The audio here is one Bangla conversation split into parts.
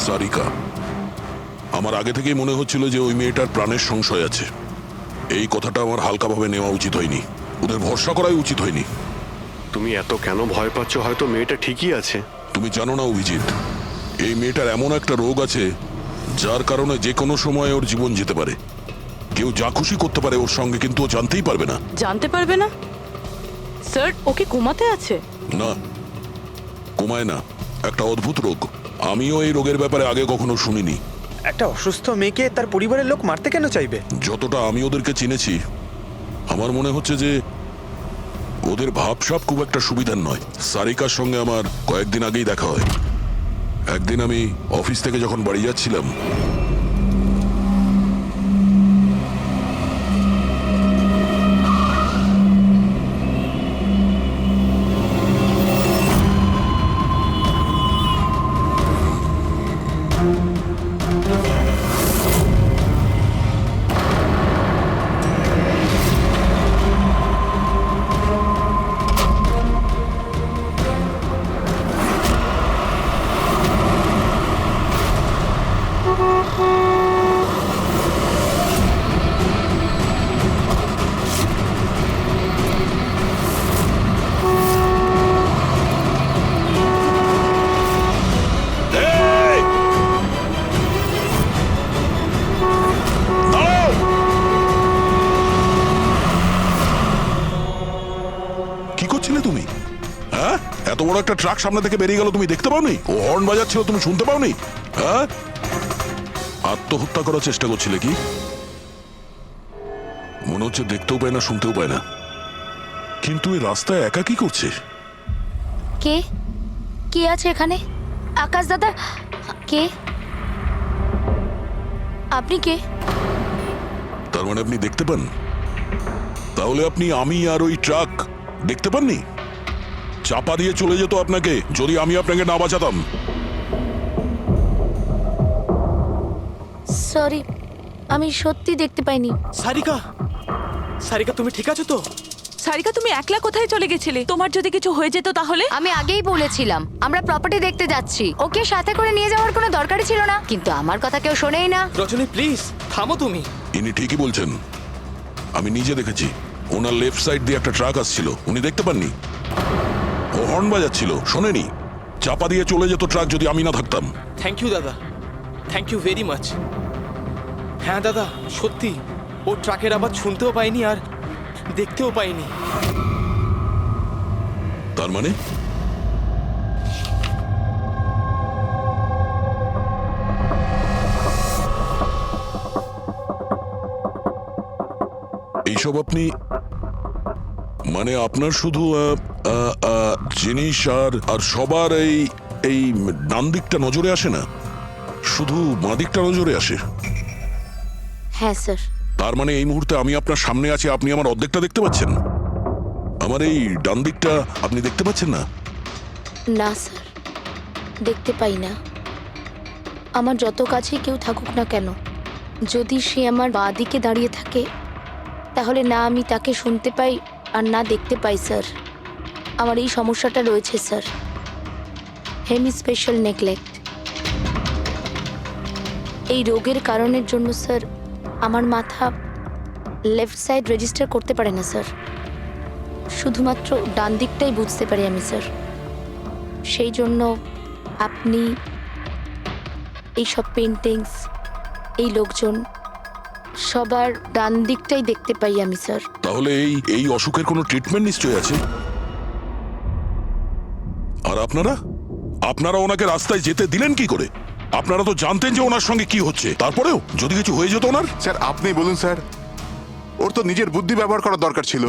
সারিকা, আমার আগে থেকেই মনে হচ্ছিল যে ওই মেয়েটার প্রাণের সংশয় আছে। এই কথাটা আমার হালকাভাবে নেওয়া উচিত হয়নি, ওদের ভরসা করাই উচিত হয়নি। তুমি এত কেন ভয় পাচ্ছ? হয়তো মেয়েটা ঠিকই আছে। তুমি জানো না অভিজিৎ, এই মেয়েটার এমন একটা রোগ আছে যার কারণে যে কোনো সময় ওর জীবন যেতে পারে। কেউ যা খুশি করতে পারে ওর সঙ্গে, কিন্তু ও জানতেই পারবে না। জানতে পারবে না? স্যার, ওকে কোমাতে আছে? না, কমায় না, একটা অদ্ভুত রোগ। আমিও এই রোগের ব্যাপারে আগে কখনো শুনিনি। একটা অসুস্থ মেয়েকে তার পরিবারের লোক মারতে কেন চাইবে? যতটা আমি ওদেরকে চিনেছি, আমার মনে হচ্ছে যে ওদের ভাবসাব খুব একটা সুবিধার নয়। সারিকার সঙ্গে আমার কয়েকদিন আগেই দেখা হয়। একদিন আমি অফিস থেকে যখন বাড়ি যাচ্ছিলাম, কি করছিলে তুমি? হ্যাঁ, এত বড় একটা ট্রাক সামনে থেকে বেরিয়ে গেল, তুমি দেখতে পাওনি? ও হর্ন বাজাচ্ছিল, তুমি শুনতে পাওনি? হ্যাঁ, আত্মহত্যা করার চেষ্টা করছিলে কি? মনে হচ্ছে দেখতেও পায় না, শুনতেও পায় না। কিন্তু এই রাস্তায় একা কি করছে? কে কে আছে এখানে? আকাশ দাদা, কে আপনি? কে? তার মানে আপনি দেখতে পান? তাহলে আপনি আমি আর ওই ট্রাক দেখতে পাননি? চাপা দিয়ে চলে যেত আপনাকে যদি আমি আপনাকে না বাঁচাতাম। সরি, আমি সত্যি দেখতে পাইনি। সারিকা, সারিকা তুমি ঠিক আছো তো? সারিকা, তুমি একলা কোথায় চলে গেছিলে? তোমার যদি কিছু হয়ে যেত তাহলে? আমি আগেই বলেছিলাম আমরা প্রপার্টি দেখতে যাচ্ছি, ওকে সাথে করে নিয়ে যাওয়ার কোনো দরকারই ছিল না, কিন্তু আমার কথা কেউ শোনেই না। রজনী প্লিজ থামো তুমি। ইনি ঠিকই বলছেন, আমি নিজে দেখেছি। ওনার লেফট সাইড দিয়ে একটা ট্রাক আসছিল, উনি দেখতে পাননি। ও হর্ন বাজাচ্ছিল, শোনেনি। চাপা দিয়ে চলে যেত ট্রাক যদি আমি না থাকতাম। থ্যাংক ইউ দাদা, থ্যাংক ইউ ভেরি মাচ। হ্যাঁ দাদা, সত্যি ও ট্রাকের আওয়াজ শুনতেও পাইনি আর দেখতেও পাইনি। তার মানে এইসব আপনি, মানে আপনার শুধু জিনিস আর সবার এই ডান দিকটা নজরে আসে না, শুধু বাঁ দিকটা নজরে আসে? হ্যাঁ স্যার। তার মানে এই মুহূর্তে আমি আপনার সামনে আছি, আপনি আমার অর্ধেকটা দেখতে পাচ্ছেন, আমার এই ডান দিকটা আপনি দেখতে পাচ্ছেন না? না স্যার, দেখতে পাই না। আমার যত কাছে কেউ থাকুক না কেন, যদি সে আমার বাঁ দিকে দাঁড়িয়ে থাকে তাহলে না আমি তাকে শুনতে পাই আর না দেখতে পাই স্যার। আমার এই সমস্যাটা রয়েছে স্যার, হেমি স্পেশাল নেগলেক্ট। এই রোগের কারণের জন্য স্যার আমার মাথা লেফট সাইড রেজিস্টার করতে পারে না স্যার, শুধুমাত্র ডান দিকটাই বুঝতে পারি আমি স্যার। সেই জন্য আপনি এইসব পেন্টিংস, এই লোকজন, সবার ডান দিকটাই দেখতে পাই আমি স্যার। তাহলে এই অসুখের কোনো ট্রিটমেন্ট নিশ্চয়ই আছে। আর আপনারা ওনাকে রাস্তায় যেতে দিলেন কি করে? আপনারা তো জানতেন যে ওনার সঙ্গে কি হচ্ছে, তারপরেও যদি কিছু হয়ে যেত ওনার? স্যার আপনি বলুন স্যার, ওর তো নিজের বুদ্ধি ব্যবহার করার দরকার ছিল।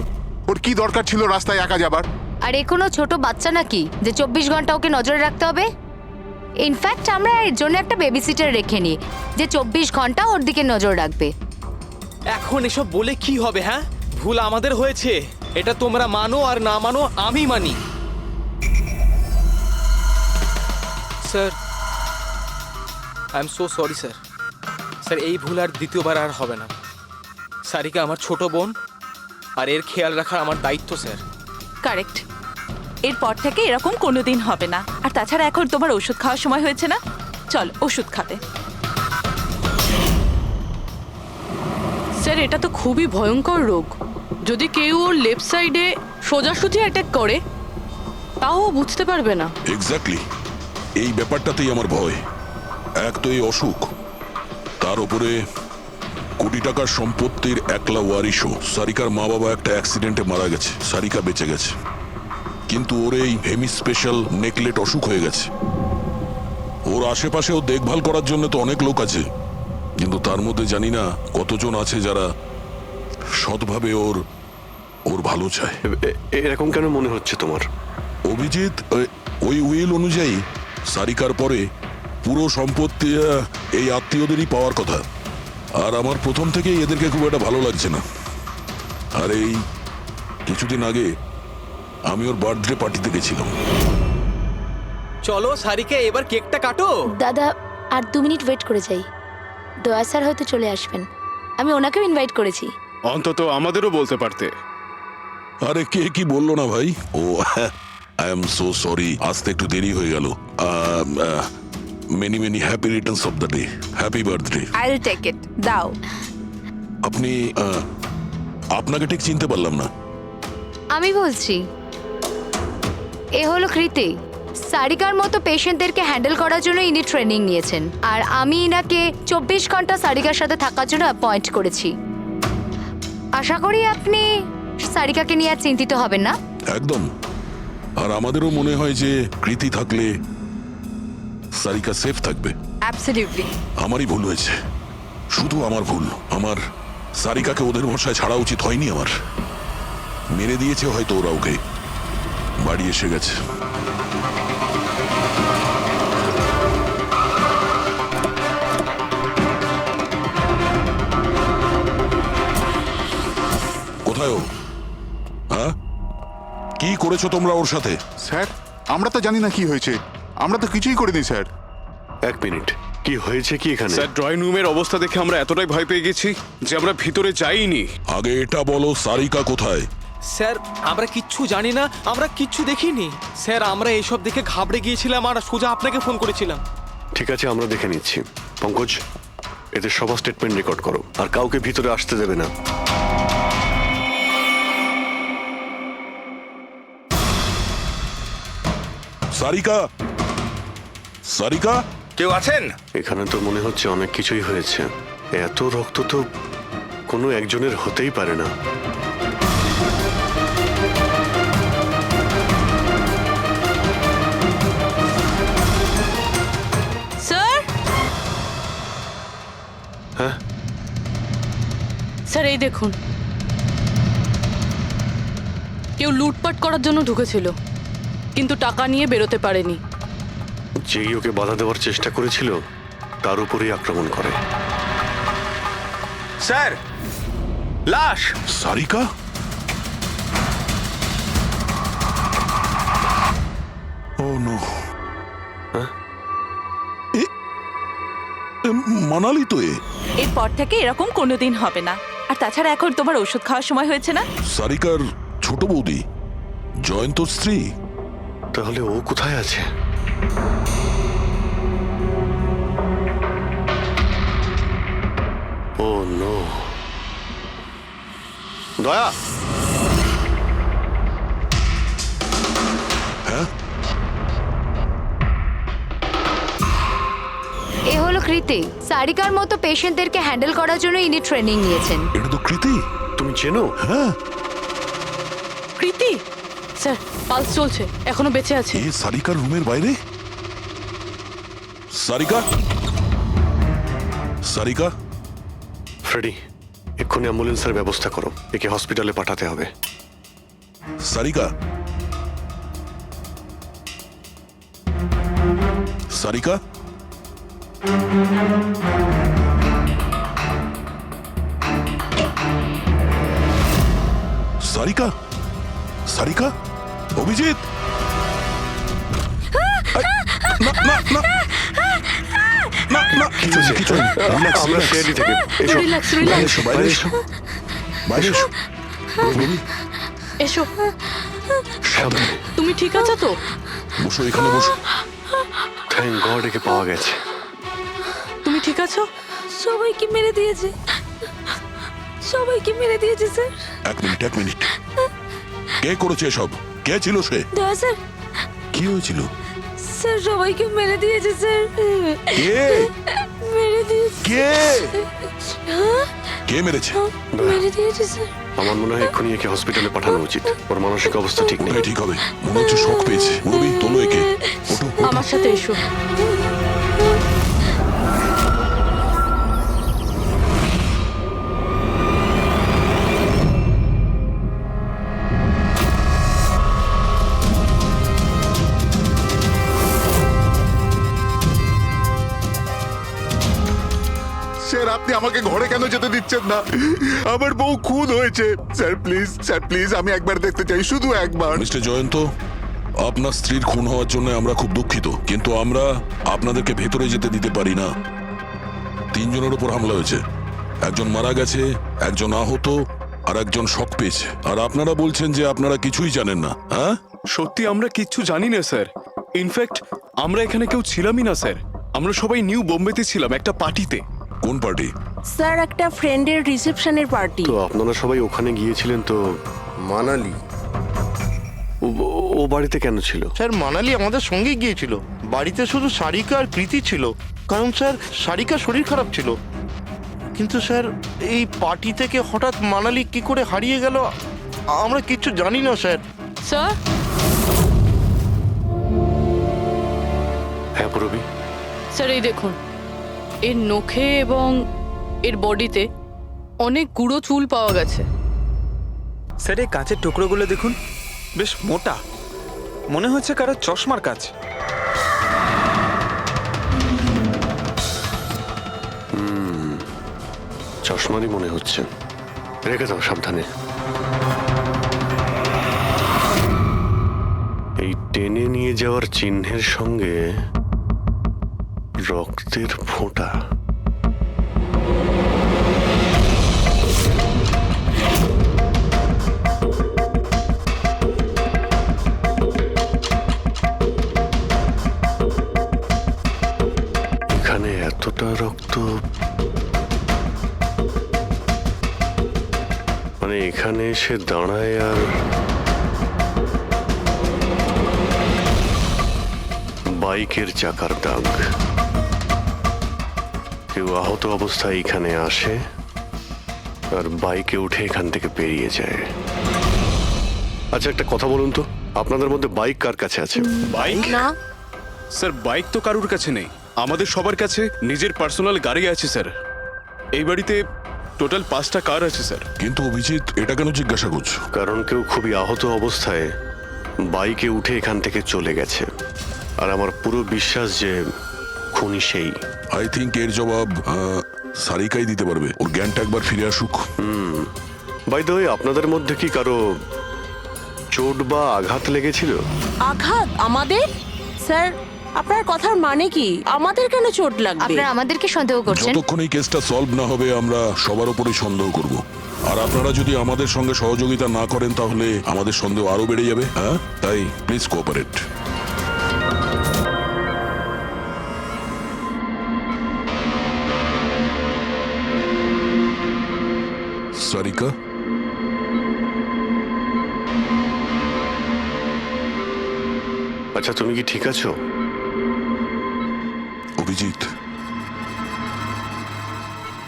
ওর কি দরকার ছিল রাস্তায় একা যাবার? আর এ কোনো ছোট বাচ্চা নাকি যে 24 ঘন্টা ওকে নজরে রাখতে হবে? ইনফ্যাক্ট আমরা এর জন্য একটা বেবি সিটার রেখে নিই যে 24 ঘন্টা ওর দিকে নজর রাখবে। এখন এসব বলে কি হবে? হ্যাঁ, ভুল আমাদের হয়েছে, এটা তোমরা মানো আর না মানো আমি মানি। Sir I am so sorry sir. Sir এই ভুল আর দ্বিতীয়বার আর হবে না। সারিকা আমার ছোট বোন, আর এর খেয়াল রাখা আমার দায়িত্ব স্যার। কারেক্ট। এরপর থেকে এরকম কোনোদিন হবে না। আর তাছাড়া এখন তোমার ওষুধ খাওয়ার সময় হয়েছে না, চল ওষুধ খাবে। স্যার এটা তো খুবই ভয়ঙ্কর রোগ। যদি কেউ ওর লেফট সাইডে সোজাসুজি অ্যাটাক করে তাও ও বুঝতে পারবে না। এক্স্যাক্টলি, এই ব্যাপারটাতেই আমার ভয়। এক তো এই অসুখ, তার উপরে কোটি টাকার সম্পত্তির একলা ওয়ারিশও। সারিকার মা বাবা একটা অ্যাক্সিডেন্টে মারা গেছে, সারিকা বেঁচে গেছে, কিন্তু ওর এই হেমি স্পেশাল নেকলেট অসুখ হয়ে গেছে। ওর আশেপাশেও দেখভাল করার জন্য তো অনেক লোক আছে, কিন্তু তার মধ্যে জানি না কতজন আছে যারা সৎভাবে ওর ওর ভালো চায়। এরকম কেন মনে হচ্ছে তোমার? অভিজিৎ, ওই উইল অনুযায়ী সারিকার পরে পুরো সম্পত্তি এই আত্মীয়দেরই পাওয়ার কথা। আর আমার প্রথম থেকেই এদেরকে খুব একটা ভালো লাগছে না। আর এই কিছুদিন আগে আমি ওর বার্থডে পার্টিতে গেছিলাম। চলো সারিকা, এবার কেকটা কাটো। দাদা আর 2 মিনিট ওয়েট করে যাই, দয়া স্যার হয়তো চলে আসবেন। আমি ওনাকেও ইনভাইট করেছি। অন্তত আমাদেরও বলতে পারতে। আরে কে কি বললো না ভাই? Oh I am so sorry, আসতে একটু দেরি হয়ে গেল। Many many happy returns of the day, happy birthday. I will take it, দাও। আপনি আপনাকে ঠিক চিনতে পারলাম না। আমি বলছি, এ হলো কৃতি। সারিকার মতো পেশেন্টদেরকে হ্যান্ডেল করার জন্য ইনি ট্রেনিং নিয়েছেন, আর আমি ইনাকে 24 ঘন্টা সারিকার সাথে থাকার জন্য অ্যাপয়েন্ট করেছি। আশা করি আপনি সারিকাকে নিয়ে আর চিন্তিত হবেন না। একদম। আর আমাদেরও মনে হয় যে কৃতি থাকলে সারিকা সেফ থাকবে। অ্যাবসলিউটলি। আমারই ভুল হয়েছে, শুধু আমার ভুল। আমার সারিকাকে ওদের ভরসায় ছাড়া উচিত হয়নি। আমার মেরে দিয়েছে হয়তো ওরা ওকে। বাড়ি এসে গেছে। কোথায় ও? হ্যাঁ, কি করেছো তোমরা ওর সাথে? স্যার, আমরা তো জানি না কি হয়েছে। আমরা তো কিছুই করিনি স্যার। 1 মিনিট, কি হয়েছে কি এখানে? স্যার, ড্রয়িং রুমের অবস্থা দেখে আমরা এতটাই ভয় পেয়ে গেছি যে আমরা ভিতরে যাইনি। আগে এটা বলো, সারিকা কোথায়? স্যার আমরা কিচ্ছু জানি না, আমরা কিচ্ছু দেখিনি। স্যার আমরা এইসব দেখে ঘাবড়ে গিয়েছিলাম আর সোজা আপনাকে ফোন করেছিলাম। ঠিক আছে, আমরা দেখে নিচ্ছি। পঙ্কজ, এদের সবার স্টেটমেন্ট রেকর্ড করো, আর কাউকে ভিতরে আসতে দেবে না। সারিকা, সারিকা, কেউ আছেন? এখানে তো মনে হচ্ছে অনেক কিছুই হয়েছে। এত রক্ত তো কোনো একজনের হতেই পারে না। স্যার, হ্যাঁ, স্যার এই দেখুন, কেউ লুটপাট করার জন্য ঢুকেছিল কিন্তু টাকা নিয়ে বেরোতে পারেনি। যেই ওকে বাধা দেওয়ার চেষ্টা করেছিল তার উপরেই আক্রমণ করে। স্যার, লাশ। সারিকা? ও নো। মানালি তো এরপর থেকে এরকম কোনোদিন হবে না। আর তাছাড়া এখন তোমার ওষুধ খাওয়ার সময় হয়েছে না? সারিকার ছোট বৌদি, জয়ন্তর স্ত্রী। তাহলে ও কোথায় আছে? ও নো। দয়া, হ্যাঁ, এ হলো কৃতি। সারিকার মতো পেশেন্টদেরকে হ্যান্ডেল করার জন্য ইনি ট্রেনিং নিয়েছেন। এটা তো কৃতি। তুমি চেনো? হ্যাঁ, প্রীতি স্যার, পালস চলছে, এখনো বেঁচে আছে। এ সারিকার রুমের বাইরে? সারিকা, সারিকা, ফ্রেডি, এক্ষুনি অ্যাম্বুলেন্সের ব্যবস্থা করো, একে হসপিটালে পাঠাতে হবে। সারিকা, সারিকা, সারিকা, সারিকা, অভিজিৎ, না না না না না, কিছু নেই, কিছু নেই। Relax, আমরা relax. শেয়ারি থেকে এসো। রিল্যাক্স, বাইরে রিল্যাক্স, এসো, বাইরে এসো, বাইরে এসো। বেবি, এসো। সাবধানে। তুমি ঠিক আছো তো? বসো, এখানে বসো। থ্যাংক গড, একে পাওয়া গেছে। আছো? সবাইকে মেরে দিয়েছে, সবাইকে মেরে দিয়েছে স্যার। এক মিনিট কে করেছে এসব? কে ছিল সে? দয়া স্যার, কি হয়েছিল? স্যার সবাইকে মেরে দিয়েছে স্যার। কে মেরে দিয়েছে, কে কে মেরেছে? মেরে দিয়েছে স্যার। আমার মনে হয় এক্ষুনি একে হসপিটালে পাঠানো উচিত। ওর মানসিক অবস্থা ঠিক নেই। ওকে, ঠিক হবে। মনে হচ্ছে শক পেয়েছে। মুরবি, তোলো একে। ওঠো, ওঠো। আমার সাথে এসো। স্যার আপনি আমাকে ঘরে কেন যেতে দিচ্ছেন না? আমার বউ খুন হয়েছে। স্যার প্লিজ আমি একবার দেখতে চাই, শুধু একবার। মিস্টার জয়ন্ত, আপনার স্ত্রীর খুন হওয়ার জন্য আমরা খুব দুঃখিত, কিন্তু আমরা আপনাদেরকে ভেতরে যেতে দিতে পারি না। 3 জনের উপর হামলা হয়েছে, একজন মারা গেছে, একজন আহত, আর একজন শক পেয়েছে। আর আপনারা বলছেন যে আপনারা কিছুই জানেন না। হ্যাঁ, সত্যি আমরা কিচ্ছু জানি না স্যার। ইনফ্যাক্ট আমরা এখানে কেউ ছিলামই না স্যার। আমরা সবাই নিউ বোম্বেতে ছিলাম একটা পার্টিতে। কোন পার্টি? স্যার একটা ফ্রেন্ডের রিসেপশনের পার্টি। তো আপনারা সবাই ওখানে গিয়েছিলেন তো? মানালি ও বাড়িতে কেন ছিল? স্যার মানালি আমাদের সঙ্গে গিয়েছিল। বাড়িতে শুধু সারিকা আর কৃতি ছিল, কারণ স্যার সারিকা শরীর খারাপ ছিল। কিন্তু স্যার এই পার্টি থেকে হঠাৎ মানালি কি করে হারিয়ে গেল আমরা কিচ্ছু জানি না স্যার। স্যার, হ্যাঁ পূরবী, স্যার এই দেখুন, এর নখে এবং এর বডিতে অনেক গুঁড়ো চুল পাওয়া গেছে। স্যার এই কাঁচের টুকরোগুলো দেখুন, বেশ মোটা, মনে হচ্ছে কারো চশমার কাজ। চশমারই মনে হচ্ছে। রেখে দাও সাবধানে। এই টেনে নিয়ে যাওয়ার চিহ্নের সঙ্গে রক্তের ফোঁটা। এখানে এতটা রক্ত, মানে এখানে এসে দাঁড়ায় আর বাইকের চাকার দাগ। কেউ আহত অবস্থায় এখানে আসে আর বাইকে উঠে এখান থেকে বেরিয়ে যায়। আচ্ছা একটা কথা বলুন তো, আপনাদের মধ্যে বাইক কার কাছে আছে? বাইক? না স্যার বাইক তো কারুর কাছে নেই। আমাদের সবার কাছে নিজের পার্সোনাল গাড়ি আছে স্যার। এই বাড়িতে টোটাল 5টা কার আছে স্যার। কিন্তু অভিজিৎ, এটা কেন জিজ্ঞাসা করছো? কারণ কেউ খুবই আহত অবস্থায় বাইকে উঠে এখান থেকে চলে গেছে, আর আমার পুরো বিশ্বাস যে খুনি সেই। আই থিঙ্ক এর জবাব সারিকাই দিতে পারবে। ওর জ্ঞানটা একবার ফিরে আসুক। বাই দ্য ওয়ে, আপনাদের মধ্যে কি কারো চোট বা আঘাত লেগেছিল? আঘাত আমাদের? স্যার আপনার কথার মানে কি? আমাদের কেন চোট লাগবে? আপনারা আমাদেরকে সন্দেহ করছেন? যতক্ষণ এই কেসটা সলভ না হবে আমরা সবার উপরেই সন্দেহ করব। আর আপনারা যদি আমাদের সঙ্গে সহযোগিতা না করেন তাহলে আমাদের সন্দেহ আরো বেড়ে যাবে। হ্যাঁ, তাই প্লিজ কোঅপারেট। সারিকা, আচ্ছা তুমি কি ঠিক আছো? অভিজিৎ,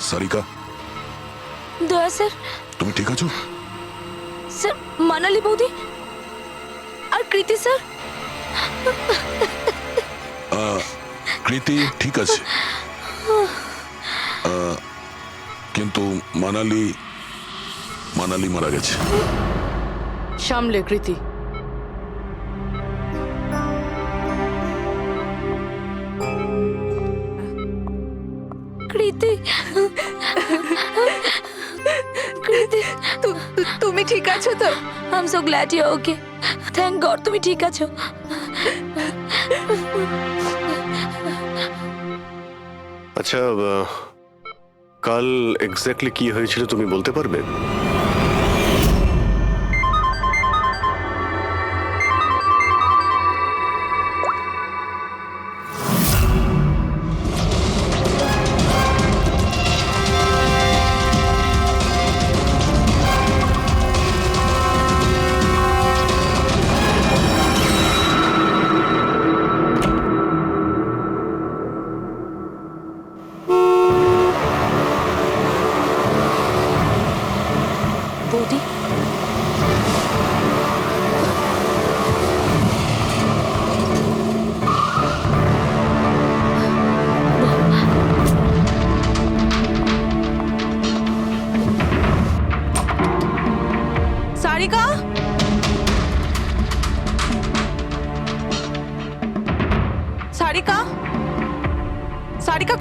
সারিকা, দয়া স্যার, তুমি ঠিক আছো? স্যার মানালি বৌদি আর কৃতি স্যার। কৃতি ঠিক আছে, কিন্তু মানালি মারা গেছে। সামলে কৃতি। কৃতি, কৃতি তুমি ঠিক আছো তো? I am so glad you okay. Thank god তুমি ঠিক আছো। আচ্ছা কাল এক্স্যাক্টলি কি হয়েছিল তুমি বলতে পারবে?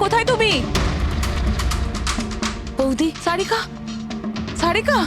কোথায় তুমি? বৌদি, সারিকা, সারিকা,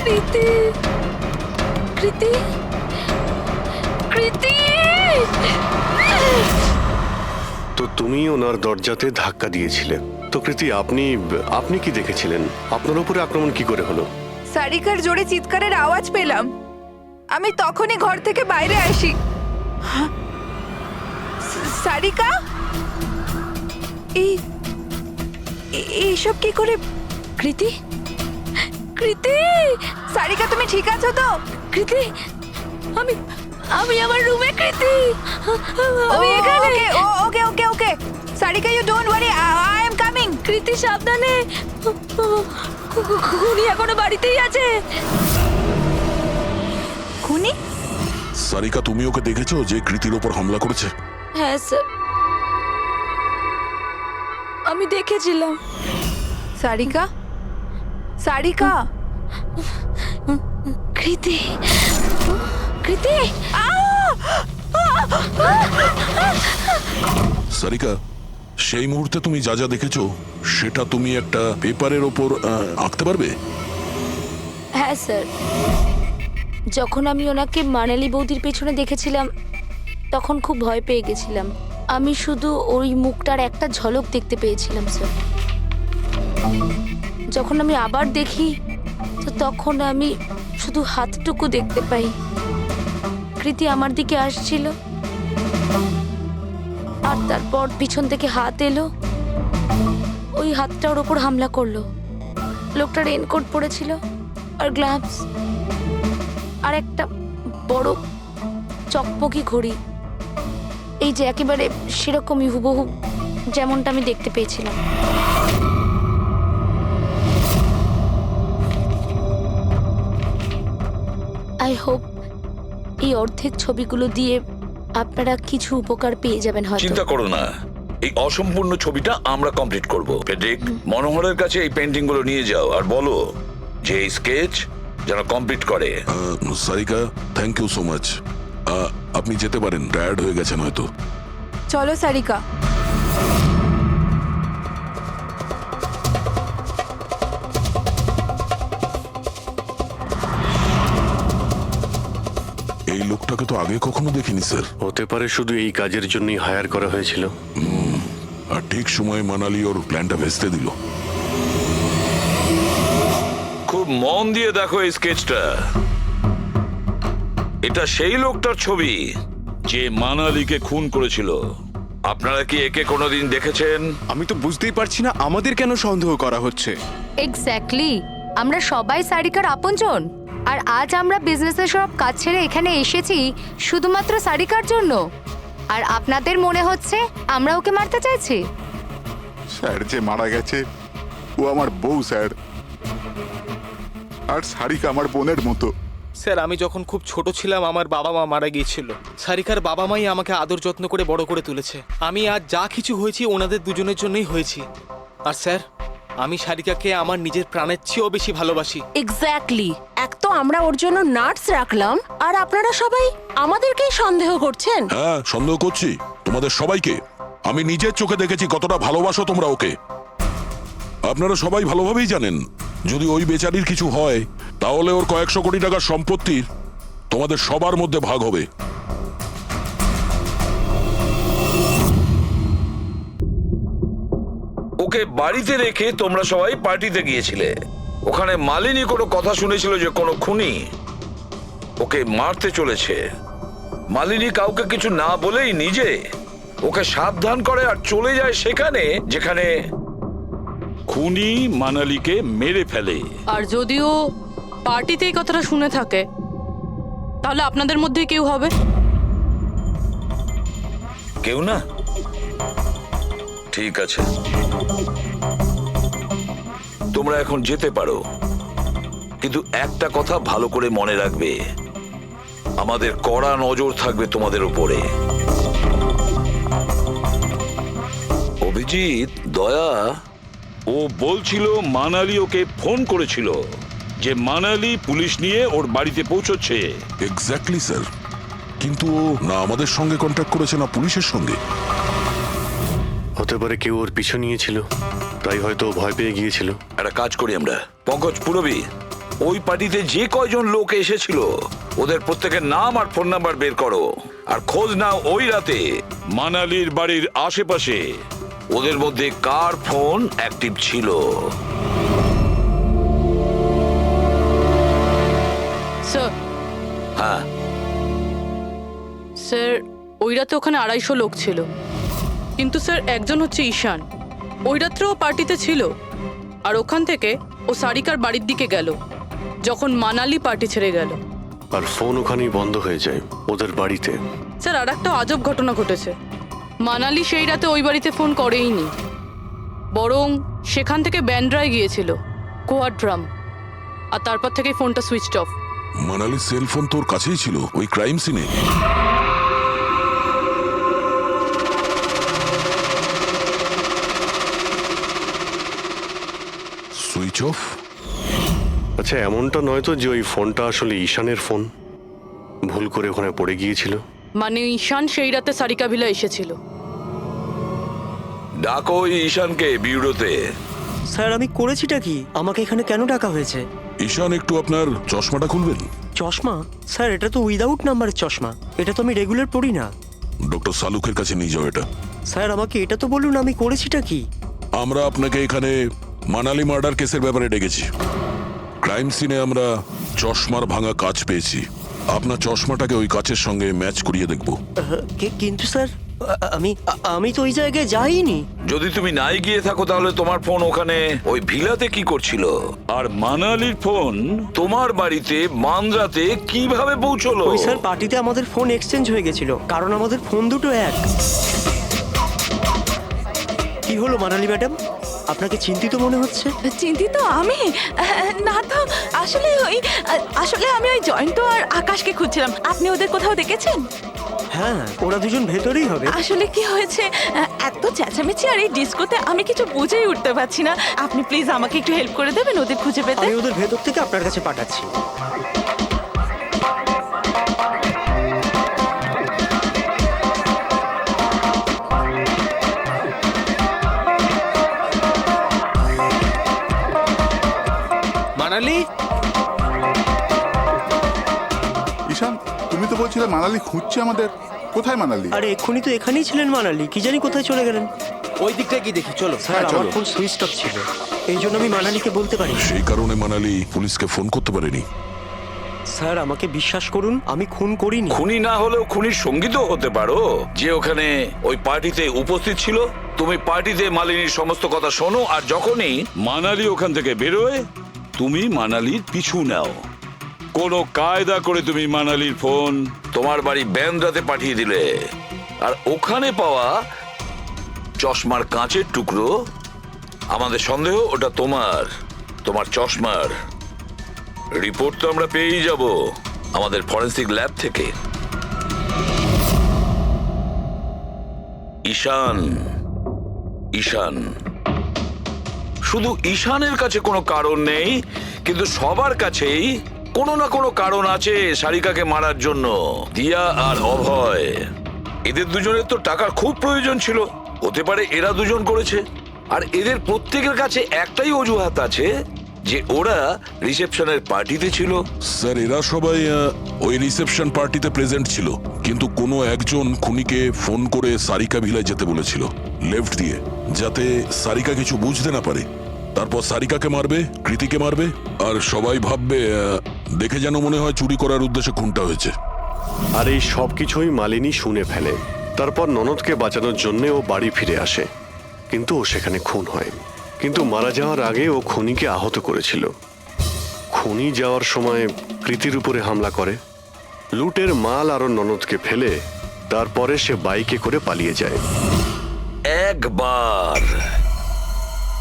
কৃতি, কৃতি, কৃতি। তো তুমি ওনার দরজাতে ধাক্কা দিয়েছিলে। তো কৃতি, আপনি কি দেখেছিলেন? আপনার উপরে আক্রমণ কি করে হলো? সারিকার জোরে চিৎকারের আওয়াজ পেলাম, আমি তখনই ঘর থেকে বাইরে আসি। সারিকা, এইসব কি করে? কৃতি, কৃতি, সারিকা তুমি ঠিক আছো তো? কৃতি, আমি আমার রুমে। কৃতি, আমি এখানে। Okay okay okay Sarika, you don't worry, I am coming. Kriti সাবধানে, খুনি এখনো বাড়িতেই আছে। খুনি? সারিকা, তুমি ওকে দেখেছো যে কৃতির ওপর হামলা করেছে? হ্যাঁ স্যার, আমি দেখেছিলাম। সারিকা, সারিকা, কৃতি, কৃতি। সারিকা, সেই মুহূর্তে তুমি যা যা দেখেছো সেটা তুমি একটা পেপারের ওপর আঁকতে পারবে? হ্যাঁ স্যার, যখন আমি ওনাকে মানালি বৌদির পেছনে দেখেছিলাম তখন খুব ভয় পেয়ে গেছিলাম। আমি শুধু ওই মুখটার একটা ঝলক দেখতে পেয়েছিলাম স্যার। যখন আমি আবার দেখি তো তখন আমি শুধু হাতটুকু দেখতে পাই। কৃতি আমার দিকে আসছিল আর তারপর পিছন থেকে হাত এলো, ওই হাতটা ওর ওপর হামলা করলো। লোকটা রেনকোট পরেছিল আর গ্লাভস আর একটা বড় চকমকি ঘড়ি, এই যে একেবারে সেরকমই হুবহু যেমনটা আমি দেখতে পেয়েছিলাম। আই হোপ এই অর্ধেক ছবিগুলো দিয়ে আপনারা কিছু উপকার পেয়ে যাবেন হয়তো। চিন্তা করো না, এই অসম্পূর্ণ ছবিটা আমরা কমপ্লিট করব। ফেডরিক, মনোহরের কাছে এই পেন্টিং গুলো নিয়ে যাও আর বলো যে এই স্কেচ যেন কমপ্লিট করে। Sarika, thank you so much. আপনি যেতে পারেন, টায়ার্ড হয়ে গেছেন হয়তো। চলো সারিকা। এই লোকটাকে তো আগে কখনো দেখিনি স্যার। হতে পারে শুধু এই কাজের জন্যই হায়ার করা হয়েছিল। আর ঠিক সময়ে মানালি ওর প্ল্যানটা ভেস্তে দিল। খুব মন দিয়ে দেখো এই স্কেচটা। এটা সেই লোকটার ছবি যে মানালিকে খুন করেছিল। আপনারা কি একে কোনোদিন দেখেছেন? আমি তো বুঝতেই পারছি না আমাদের কেন সন্দেহ করা হচ্ছে। এক্স্যাক্টলি, আমরা সবাই সারিকার আপনজন, আর আজ আমরা বিজনেসের সব কাজ ছেড়ে এখানে এসেছি শুধুমাত্র সারিকার জন্য। আর আপনাদের মনে হচ্ছে আমরা ওকে মারতে চাইছি? স্যার যে মারা গেছে ও আমার বউ স্যার, আর সারিকা আমার বোনের মতো। স্যার, আমি যখন খুব ছোট ছিলাম আমার বাবা মা মারা গিয়েছিল। সারিকার বাবা মাই আমাকে আদর যত্ন করে বড় করে তুলেছে। আমি আজ যা কিছু হয়েছি ওনাদের দুজনের জন্যই হয়েছি। আর স্যার, আমি সারিকাকে আমার নিজের প্রাণের চেয়েও বেশি ভালোবাসি। এক্স্যাক্টলি। এক তো আমরা ওর জন্য নার্স রাখলাম, আর আপনারা সবাই আমাদেরকেই সন্দেহ করছেন। হ্যাঁ, সন্দেহ করছি তোমাদের সবাইকে। আমি নিজের চোখে দেখেছি কতটা ভালোবাসো তোমরা ওকে। আপনারা সবাই ভালোভাবেই জানেন যদি ওই বেচারির কিছু হয় তাহলে ওর কয়েকশো কোটি টাকার সম্পত্তির তোমাদের সবার মধ্যে ভাগ হবে। ওকে বাড়িতে রেখে তোমরা সবাই পার্টিতে গিয়েছিলে। ওখানে মালিনী কোনো কথা শুনেছিল যে কোনো খুনি ওকে মারতে চলেছে। মালিনী কাউকে কিছু না বলেই নিজে ওকে সাবধান করে আর চলে যায় সেখানে যেখানে খুনি মানালিকে মেরে ফেলে। আর যদিও পার্টিতে এই কথাটা শুনে থাকে, তাহলে আপনাদের মধ্যে কেউ হবে। কেউ না? ঠিক আছে, তোমরা এখন যেতে পারো, কিন্তু একটা কথা ভালো করে মনে রাখবে, আমাদের কড়া নজর থাকবে তোমাদের উপরে। অভিজিৎ, দয়া, ও বলছিল মানালি ওকে ফোন করেছিল যে মানালি পুলিশ নিয়ে ওর বাড়িতে পৌঁছচ্ছে। এক্স্যাক্টলি স্যার, কিন্তু ও না আমাদের সঙ্গে কন্ট্যাক্ট করেছে না পুলিশের সঙ্গে। হতে পারে কেউ ওর পিছু নিয়েছিল, তাই হয়তো ও ভয় পেয়ে গিয়েছিল। একটা কাজ করি আমরা, পঙ্কজ পুরবি, ওই পার্টিতে যে কয়জন লোক এসেছিল ওদের প্রত্যেকের নাম আর ফোন নাম্বার বের করো, আর খোঁজ নাও ওই রাতে মানালির বাড়ির আশেপাশে ওদের মধ্যে কার ফোন অ্যাক্টিভ ছিল। স্যার, হ্যাঁ স্যার, ওই রাতে ওখানে 250 লোক ছিল, কিন্তু স্যার একজন হচ্ছে ঈশান, ওই রাত্রেও পার্টিতে ছিল, আর ওখান থেকে ও সারিকার বাড়ির দিকে গেল যখন মানালি পার্টি ছেড়ে গেল। আর ফোন ওখানেই বন্ধ হয়ে যায় ওদের বাড়িতে। স্যার, আর একটা আজব ঘটনা ঘটেছে। মানালি সেই রাতে ওই বাড়িতে ফোন করেইনি, বরং সেখান থেকে ব্যান্ড্রায় গিয়েছিল কোয়াড্রাম, আর তারপর থেকেই ফোনটা সুইচড অফ। মানালির সেলফোন তোর কাছেই ছিল ওই ক্রাইম সিনে? Switch off? আচ্ছা, এমনটা নয় তো যে ওই ফোনটা আসলে ঈশানের ফোন, ভুল করে ওখানে পড়ে গিয়েছিল? মানে ঈশান সেই রাতে সারিকা ভিলা এসেছিল। ডাকো ওই ঈশানকে বিউরোতে। স্যার, আমি করেছিটা কি? আমাকে এখানে কেন ডাকা হয়েছে? ঈশান, একটু আপনার চশমাটা খুলবেন? চশমা? স্যার, এটা তো উইদাউট নাম্বারের চশমা, এটা তো আমি রেগুলার পড়ি না। ডক্টর সালুকের কাছে নিয়ে যাও এটা। স্যার, আমাকে এটা তো বলুন, আমি করেছিটা কি? আমরা আপনাকে এখানে মানালি মার্ডার কেসের ব্যাপারে ডেকেছি। ক্রাইম সিনে আমরা চশমার ভাঙা কাঁচ পেয়েছি, আপনার চশমাটাকে ওই কাচের সঙ্গে ম্যাচ করিয়ে দেখব। কিন্তু স্যার, আমি তো ওই জায়গায় যাইনি। যদি তুমি নাই গিয়ে থাকো তাহলে তোমার ফোন ওখানে ওই ভিলাতে কি করছিল? আর মানালির ফোন তোমার বাড়িতে মান্দ্রাতে কিভাবে পৌঁছলো? ওই স্যার, পার্টিতে আমাদের ফোন এক্সচেঞ্জ হয়ে গেছিল, কারণ আমাদের ফোন দুটো এক। কি হলো মানালি ম্যাডাম, আপনাকে চিন্তিত মনে হচ্ছে? চিন্তিত আমি? না তো, আসলে আমি ওই জয়ন্ত আর আকাশকে খুঁজছিলাম। আপনি ওদের কোথাও দেখেছেন? হ্যাঁ, ওরা দুজন ভেতরেই হবে। আসলে কি হয়েছে, এত চেঁচামেচি আর এই ডিস্কোতে আমি কিছু বুঝেই উঠতে পারছি না। আপনি প্লিজ আমাকে একটু হেল্প করে দেবেন ওদের খুঁজে পেতে? আমি ওদের ভেতর থেকে আপনার কাছে পাঠাচ্ছি। মানালি, ঈশান, তুমি তো বলছিলে মানালি খুঁজছে আমাদের। কোথায় মানালি? আরে এক্ষুনি তো এখানেই ছিলেন মানালি, কি জানি কোথায় চলে গেলেন। ওই দিকটা কি দেখি, চলো। স্যার, আমার ফোন সুইচ অফ ছিল, এই জন্য আমি মানালিকে বলতে পারি। সেই কারণে মানালি পুলিশকে ফোন করতে পারেনি। স্যার, আমাকে বিশ্বাস করুন, আমি খুন করিনি। খুনি না হলেও খুনির সঙ্গী তো হতে পারো, যে ওখানে ওই পার্টিতে উপস্থিত ছিল। তুমি পার্টিতে মালিনীর সমস্ত কথা শোনো, আর যখনই মানালি ওখান থেকে বেরোয় তুমি মানালির পিছু নাও। কোনো কায়দা করে তুমি মানালির ফোন তোমার বাড়ি ব্যান্দ্রাতে পাঠিয়ে দিলে, আর ওখানে পাওয়া চশমার কাঁচের টুকরো, আমাদের সন্দেহ ওটা তোমার চশমার রিপোর্ট তো আমরা পেয়েই যাব আমাদের ফরেন্সিক ল্যাব থেকে। ঈশান, শুধু ঈশানের কাছে কোনো কারণ নেই, কিন্তু সবার কাছেই কোনো না কোনো কারণ আছে সারিকাকে মারার জন্য। দিয়া আর অভয়, এদের দুজনের তো টাকার খুব প্রয়োজন ছিল, হতে পারে এরা দুজন করেছে। আর এদের প্রত্যেকের কাছে একটাই অজুহাত আছে যে ওরা রিসেপশনের পার্টিতে ছিল। স্যার, এরা সবাই ওই রিসেপশন পার্টিতে প্রেজেন্ট ছিল, কিন্তু কোনো একজন খুনিকে ফোন করে সারিকা ভিলায় যেতে বলেছিল লেফট দিয়ে, যাতে সারিকা কিছু বুঝতে না পারে। তারপর সারিকাকে মারবে, কৃতিকে মারবে, আর সবাই ভাববে দেখে যেন মনে হয় চুরি করার উদ্দেশ্যে খুনটা হয়েছে। আর এই সব কিছুই মালিনী শুনে ফেলে। তারপর ননদকে বাঁচানোর জন্য ও বাড়ি ফিরে আসে, কিন্তু ও সেখানে খুন হয়। কিন্তু মারা যাওয়ার আগে ও খুনিকে আহত করেছিল। খুনি যাওয়ার সময় কৃতির উপরে হামলা করে, লুটের মাল আর ওর ননদকে ফেলে তারপরে সে বাইকে করে পালিয়ে যায়। একবার,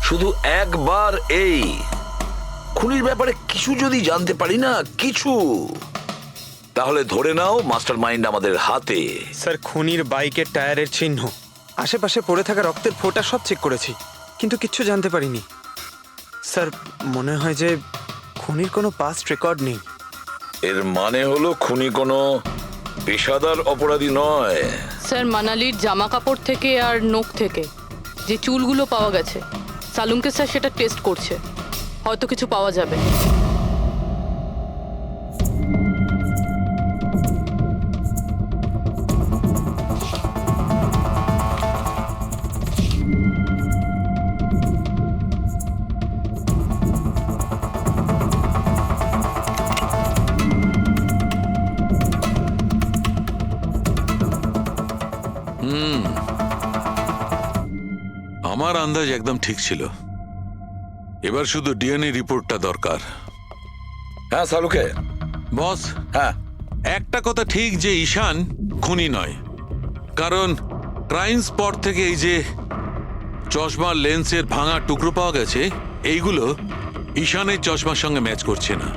শুধু একবার এই খুনির ব্যাপারে কিছু যদি জানতে পারি না, কিছু, তাহলে ধরে নাও মাস্টার মাইন্ড আমাদের হাতে। স্যার খুনির বাইকের টায়ারের চিহ্ন, আশেপাশে পড়ে থাকা রক্তের ফোঁটা সব চেক করেছি, কিন্তু কিচ্ছু জানতে পারিনি। স্যার মনে হয় যে খুনির কোনো পাস্ট রেকর্ড নেই। এর মানে হলো খুনি কোনো পেশাদার অপরাধী নয়। স্যার মানালির জামা কাপড় থেকে আর নখ থেকে যে চুলগুলো পাওয়া গেছে, সালুঙ্কে স্যার সেটা টেস্ট করছে, হয়তো কিছু পাওয়া যাবে। আমার আন্দাজ একদম ঠিক ছিল। এবার শুধু ডিএনএ রিপোর্টটা দরকার। হ্যাঁ সালুকে। বস, হ্যাঁ, একটা কথা ঠিক যে ঈশান খুনি নয়, কারণ ক্রাইম স্পট থেকে এই যে চশমার লেন্সের ভাঙা টুকরো পাওয়া গেছে, এইগুলো ঈশানের চশমার সঙ্গে ম্যাচ করছে না।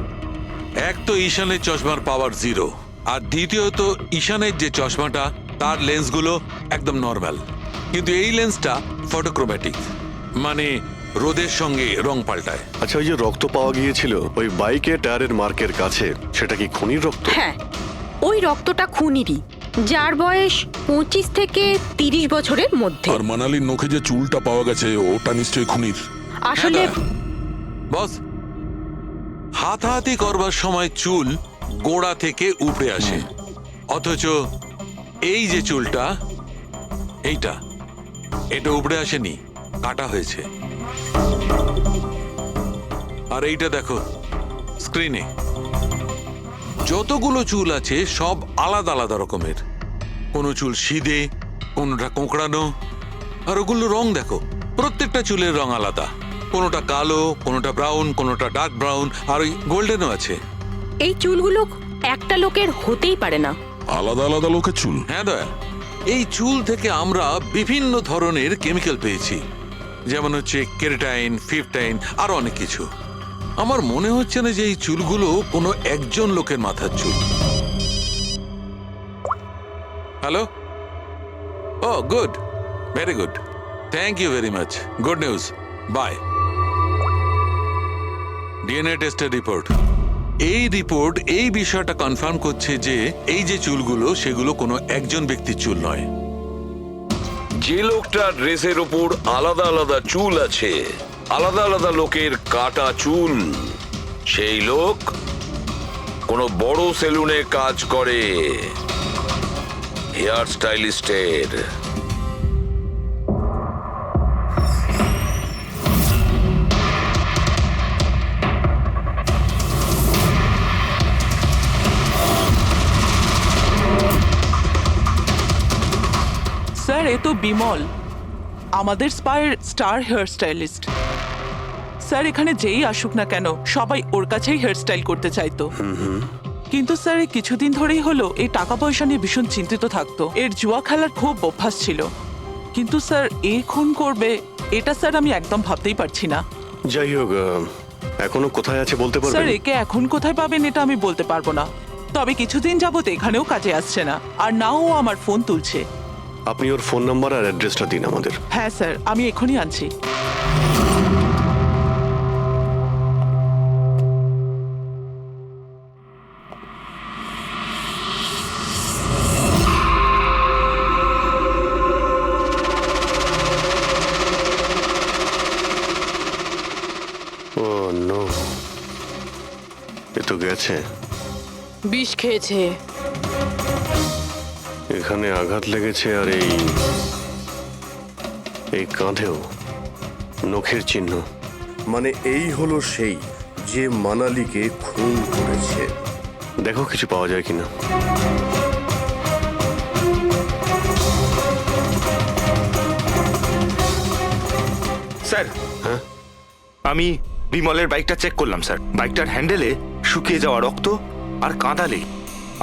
এক তো ঈশানের চশমার পাওয়ার 0, আর দ্বিতীয়ত ঈশানের যে চশমাটা তার লেন্সগুলো একদম নর্মাল, কিন্তু এই লেন্সটা ফটোক্রোম্যাটিক, মানে রোদের সঙ্গে রং পাল্টায়। আচ্ছা, ওই যে রক্ত পাওয়া গিয়েছিল ওই বাইকে টায়ারের মার্কের কাছে, সেটা কি খুনির রক্ত? হ্যাঁ, ওই রক্তটা খুনিরই, যার বয়স 25 থেকে 30 বছরের মধ্যে। আর মানালির নখে যে চুলটা পাওয়া গেছে ওটা নিশ্চয়ই খুনির। আসলে বস, হাতাহাতি করবার সময় চুল গোড়া থেকে উপড়ে আসে, অথচ এই যে চুলটা, এটা উপড়ে আসেনি, কাটা হয়েছে। আর এইটা দেখো স্ক্রিনে, যতগুলো চুল আছে সব আলাদা আলাদা রকমের। কোনো চুল সিধে, কোনোটা কোঁকড়ানো, আর ওগুলো রং দেখো, প্রত্যেকটা চুলের রং আলাদা, কোনোটা কালো, কোনোটা ব্রাউন, কোনোটা ডার্ক ব্রাউন, আর ওই গোল্ডেনও আছে। এই চুলগুলো একটা লোকের হতেই পারে না। আলাদা আলাদা লোকের চুল? হ্যাঁ দয়া, এই চুল থেকে আমরা বিভিন্ন ধরনের কেমিক্যাল পেয়েছি, যেমন হচ্ছে কেরাটিন, ফিফটাইন, আরো অনেক কিছু। আমার মনে হচ্ছে না যে এই চুলগুলো কোনো একজন লোকের মাথার চুল। Hello, oh good, very good, thank you very much, good news, bye. DNA টেস্টের রিপোর্ট, এই রিপোর্ট এই বিষয়টা কনফার্ম করছে যে এই যে চুলগুলো সেগুলো কোনো একজন ব্যক্তির চুল নয়। যে লোকটার ড্রেসের উপর আলাদা আলাদা চুল আছে, আলাদা আলাদা লোকের কাটা চুল, সেই লোক কোনো বড় সেলুনে কাজ করে, হেয়ার স্টাইলিস্টের। স্যার, এ তো বিমল, আমাদের স্পায়ের স্টার হেয়ার স্টাইলিস্ট। স্যার, এখানে যেই আসুক না কেন সবাই ওর কাছেই হেয়ার স্টাইল করতে চাইতো। কিন্তু স্যার, এই কিছুদিন ধরেই হলো এই টাকা পয়সা নিয়ে ভীষণ চিন্তিত থাকতো। এর জুয়া খেলার খুব অভ্যাস ছিল, কিন্তু স্যার এই খুন করবে এটা স্যার আমি একদম ভাবতেই পারছি না। যাই হোক, এখনো কোথায় আছে বলতে স্যার, পারবেন? একে এখন কোথায় পাবেন এটা আমি বলতে পারবো না, তবে কিছুদিন যাবত এখানেও কাজে আসছে না, আর নাও ও আমার ফোন তুলছে। আপনি ওর ফোন নাম্বার আর অ্যাড্রেসটা দিন আমাদের। হ্যাঁ স্যার, আমি এখনই আনছি। ও নো, এ তো গেছে। বিষ খেয়েছে। এখানে আঘাত লেগেছে, আর এই কাঁধেও নখের চিহ্ন। মানে এই হলো সেই যে মানালিকে খুন করেছে। দেখো কিছু পাওয়া যায় কিনা। স্যার, হ্যাঁ, আমি বিমলের বাইকটা চেক করলাম স্যার। বাইকটার হ্যান্ডেলে শুকিয়ে যাওয়া রক্ত আর কাঁদালে।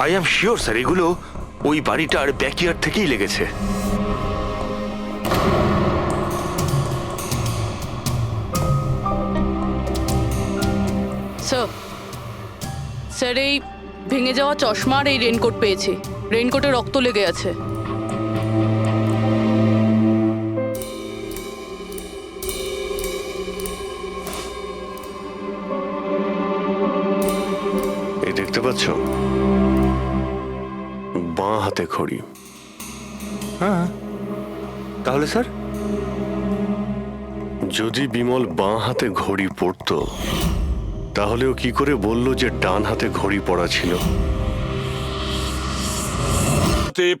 আই অ্যাম শিওর স্যার এগুলো ওই বাড়িটার ব্যাকইয়ার্ড থেকেই লেগেছে। স্যার স্যার এই ভেঙে যাওয়া চশমা আর এই রেনকোট পেয়েছি। রেনকোটে রক্ত লেগে আছে। এই দেখতে পাচ্ছ, বাঁ হাতে ঘড়ি। হ্যাঁ, তাহলে স্যার যদি বিমল বাঁ হাতে ঘড়ি পরতো তাহলে ও কি করে বলল যে ডান হাতে ঘড়ি পরা ছিল?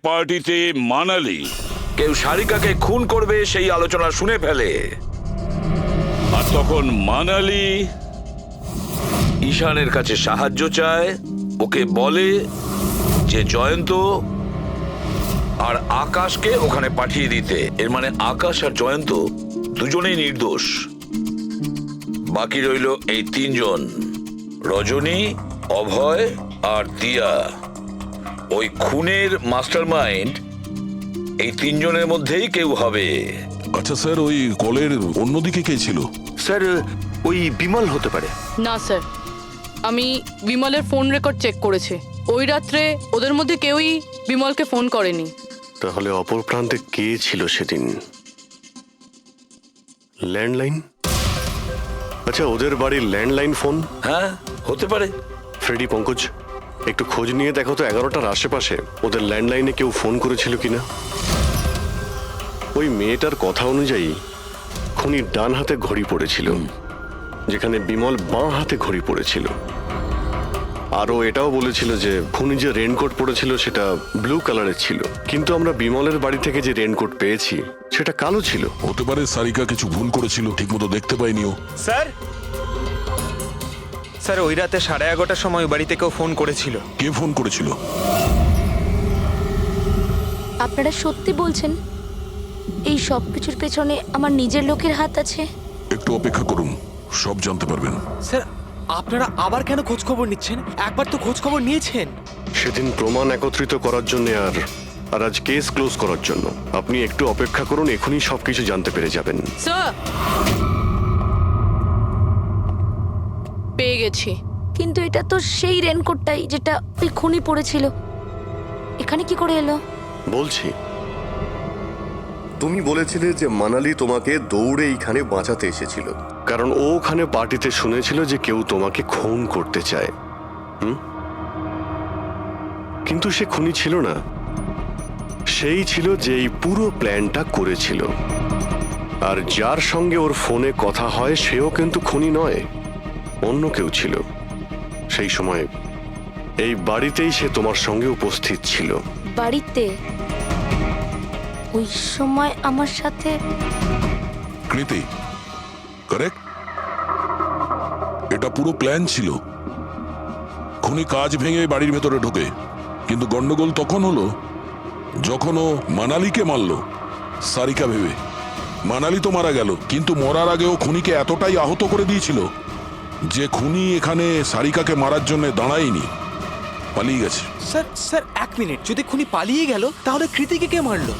পার্টিতে মানালি কেউ সারিকাকে খুন করবে সেই আলোচনা শুনে ফেলে, আর তখন মানালি ঈশানের কাছে সাহায্য চায়। ওকে বলে যে জয়ন্ত আর আকাশকে ওখানে পাঠিয়ে দিতে। এর মানে আকাশ আর জয়ন্ত দুজনেই নির্দোষ। বাকি রইল এই তিনজন, রজনী, অভয় আর দিয়া। ওই খুনের মাস্টারমাইন্ড এই তিনজনের মধ্যেই কেউ হবে। আচ্ছা স্যার, ওই কলের অন্যদিকে কে ছিল? স্যার ওই বিমল হতে পারে। না স্যার, আমি বিমলের ফোন রেকর্ড চেক করেছি। ওই রাত্রে ওদের মধ্যে কেউই বিমলকে ফোন করেনি। তাহলে অপর প্রান্তে কে ছিল সেদিন? ল্যান্ডলাইন? আচ্ছা, ওদের বাড়ির ল্যান্ডলাইন ফোন? হ্যাঁ, হতে পারে। ফ্রেডি, পঙ্কজ, একটু খোঁজ নিয়ে দেখো তো 11টার আশেপাশে ওদের ল্যান্ডলাইনে কেউ ফোন করেছিল কিনা। ওই মেয়েটার কথা অনুযায়ী খুনির ডান হাতে ঘড়ি পড়েছিল, যেখানে বিমল বাঁ হাতে ঘড়ি পড়েছিল। আরও এটাও বলেছিল যে খুনি যে রেনকোট পরেছিল সেটা ব্লু কালারের ছিল, কিন্তু আমরা বিমলের বাড়ি থেকে যে রেনকোট পেয়েছি সেটা কালো ছিল। হতে পারে সারিকা কিছু ভুল করেছিল, ঠিকমতো দেখতে পাইনি ও। স্যার স্যার ওই রাতে 11:30টার সময় ওই বাড়িতে কেউ ফোন করেছিল। কে ফোন করেছিল? আপনারা সত্যি বলছেন এই সব কিছুর পেছনে আমার নিজের লোকের হাত আছে? একটু অপেক্ষা করুন, সব জানতে পারবেন। স্যার আপনারা আবার কেন খোঁজ খবর নিচ্ছেন? একবার তো খোঁজ খবর নিয়েছেন। সেদিন প্রমাণ একত্রিত করার জন্য আর আজ কেস ক্লোজ করার জন্য। আপনি একটু অপেক্ষা করুন, এখনই সবকিছু জানতে পেরে যাবেন। স্যার, পেয়ে গেছি। কিন্তু এটা তো সেই রেনকোটটাই যেটা ওই খুনি পড়েছিল। এখানে কি করে এলো? বলছি, তুমি বলেছিলে যে মানালি তোমাকে দৌড়ে এইখানে বাঁচাতে এসেছিল, কারণ ও ওখানে পার্টিতে শুনেছিল যে কেউ তোমাকে খুন করতে চায়। কিন্তু সে খুনি ছিল না, সেই ছিল যে এই পুরো প্ল্যানটা করেছিল। আর যার সঙ্গে ওর ফোনে কথা হয় সেও কিন্তু খুনি নয়, অন্য কেউ ছিল। সেই সময় এই বাড়িতেই সে তোমার সঙ্গে উপস্থিত ছিল। বাড়িতে? ওই সময় আমার সাথে কৃতি, কারেক্ট? এটা পুরো প্ল্যান ছিল। খুনি কাজ ভেঙে বাড়ির ভেতরে ঢোকে, কিন্তু গন্ডগোল তখন হলো যখন ও মানালিকে মারলো সারিকা ভেবে। মানালি তো মারা গেল, কিন্তু মরার আগে ও খুনিকে এতটাই আহত করে দিয়েছিল যে খুনি এখানে সারিকাকে মারার জন্য দাঁড়ায়নি, পালিয়ে গেছে। স্যার স্যার 1 মিনিট, যদি খুনি পালিয়ে গেল তাহলে কৃতিকে কে মারলো?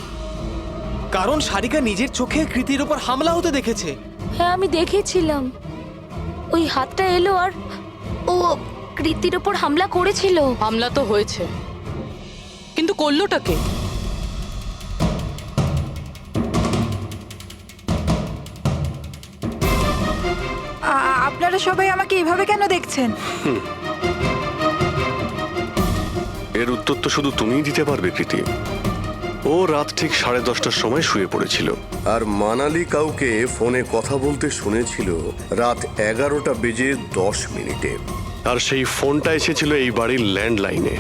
কারণ সারিকা নিজের চোখে কৃতির উপর হামলা হতে দেখেছে। হ্যাঁ, আমি দেখেছিলাম। ওই হাতটা এলো আর ও কৃতির উপর হামলা করেছিল। হামলা তো হয়েছে, কিন্তু করলোটা কে? আপনারা সবাই আমাকে এভাবে কেন দেখছেন? এর উত্তর তো শুধু তুমিই দিতে পারবে কৃতি। ও রাত ঠিক 10:30টার সময় শুয়ে পড়েছিল। আর মানালি কাউকে ফোনে কথা বলতে শুনেছিল রাত 11:10 আর সেই ফোনটা এসেছিল এই বাড়ির ল্যান্ডলাইনে।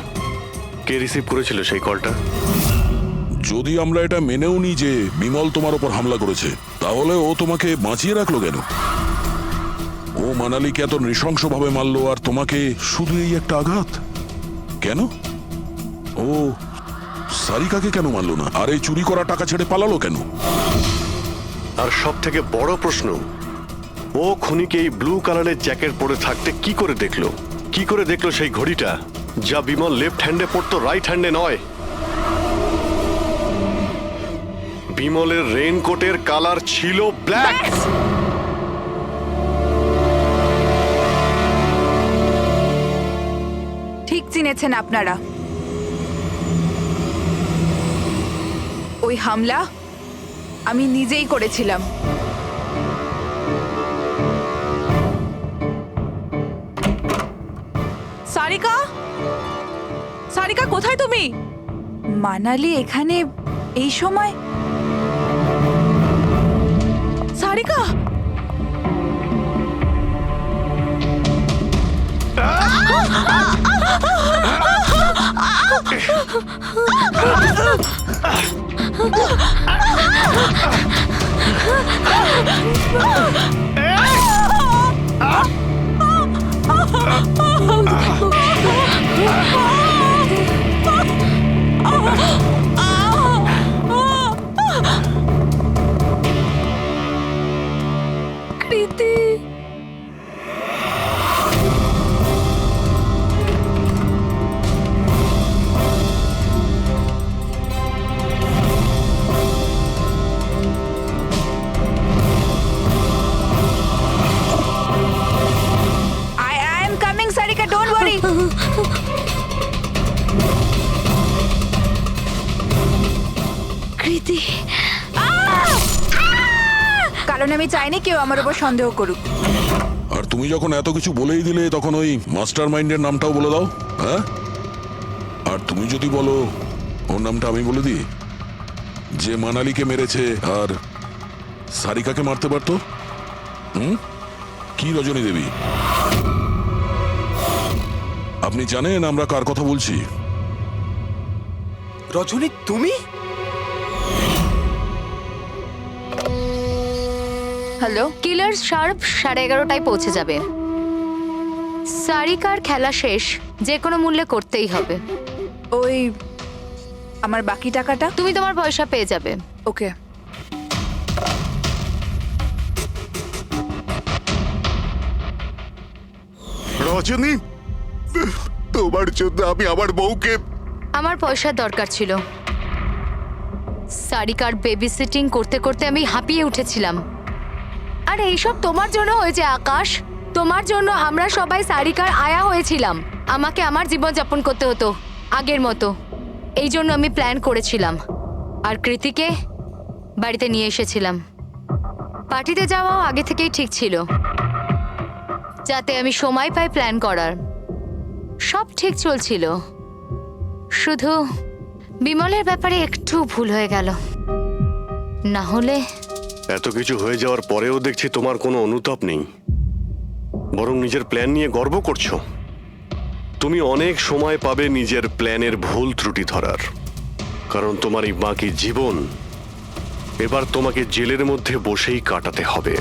কে রিসিভ করেছিল সেই কলটা? যদি আমরা এটা মেনেও নিই যে বিমল তোমার ওপর হামলা করেছে, তাহলে ও তোমাকে বাঁচিয়ে রাখলো কেন? ও মানালিকে এত নৃশংসভাবে মারলো, আর তোমাকে শুধু এই একটা আঘাত কেন? ও সারিকাকে কেন মারলো না? আর এই চুরি করা টাকা ছেড়ে পালালো কেন? আর সব থেকে বড় প্রশ্ন, ও খুনিকে এই ব্লু কালারের জ্যাকেট পরে থাকতে কি করে দেখলো? কি করে দেখলো সেই ঘড়িটা, যা বিমল লেফট হ্যান্ডে পড়তো রাইট হ্যান্ডে নয়? বিমলের রেইনকোটের কালার ছিল ব্ল্যাক। ঠিক চিনেছেন আপনারা। ওই হামলা আমি নিজেই করেছিলাম। সারিকা, সারিকা কোথায় তুমি? মানালি এখানে এই সময়? সারিকা, কৃতি, I am coming, Sarika, don't worry. কৃতি, কারণ আমি চাইনি কেউ আমার উপর সন্দেহ করুক। আর তুমি যখন এত কিছু বলেই দিলে তখন ওই মাস্টার মাইন্ডের নামটাও বলে দাও। হ্যাঁ, আর তুমি যদি বলো ওর নামটা আমি বলে দিই, যে মানালিকে মেরেছে আর সারিকাকে মারতে পারতো। কি রজনী দেবী, আপনি জানেন আমরা কার কথা বলছি? রজনী, তুমি? হ্যালো, কিলার শার্প 11:30টায় পৌঁছে যাবে। সারিকার খেলা শেষ, যে কোনো মূল্যে করতেই হবে। ওই আমার বাকি টাকাটা? তুমি তোমার পয়সা পেয়ে যাবে। ওকে। রজনী, তোমার জন্য আমি আমার বউকে... আমার পয়সার দরকার ছিল। সারিকার বেবি সিটিং করতে করতে আমি হাঁপিয়ে উঠেছিলাম। আর এইসব তোমার জন্য হয়েছে আকাশ। তোমার জন্য আমরা সবাই সারিকার আয়া হয়েছিলাম। আমাকে আমার জীবন যাপন করতে হতো আগের মতো। এই জন্য আমি প্ল্যান করেছিলাম আর কৃতিকে বাড়িতে নিয়ে এসেছিলাম। পার্টিতে যাওয়াও আগে থেকেই ঠিক ছিল, যাতে আমি সময় পাই প্ল্যান করার। সব ঠিক চলছিল, শুধু বিমলের ব্যাপারে একটু ভুল হয়ে গেল। না হলে... এত কিছু হয়ে যাওয়ার পরেও দেখছি তোমার কোনো অনুতাপ নেই, বরং নিজের প্ল্যান নিয়ে গর্ব করছো। তুমি অনেক সময় পাবে নিজের প্ল্যানের ভুল ত্রুটি ধরার, কারণ তোমার এই বাকি জীবন এবার তোমাকে জেলের মধ্যে বসেই কাটাতে হবে।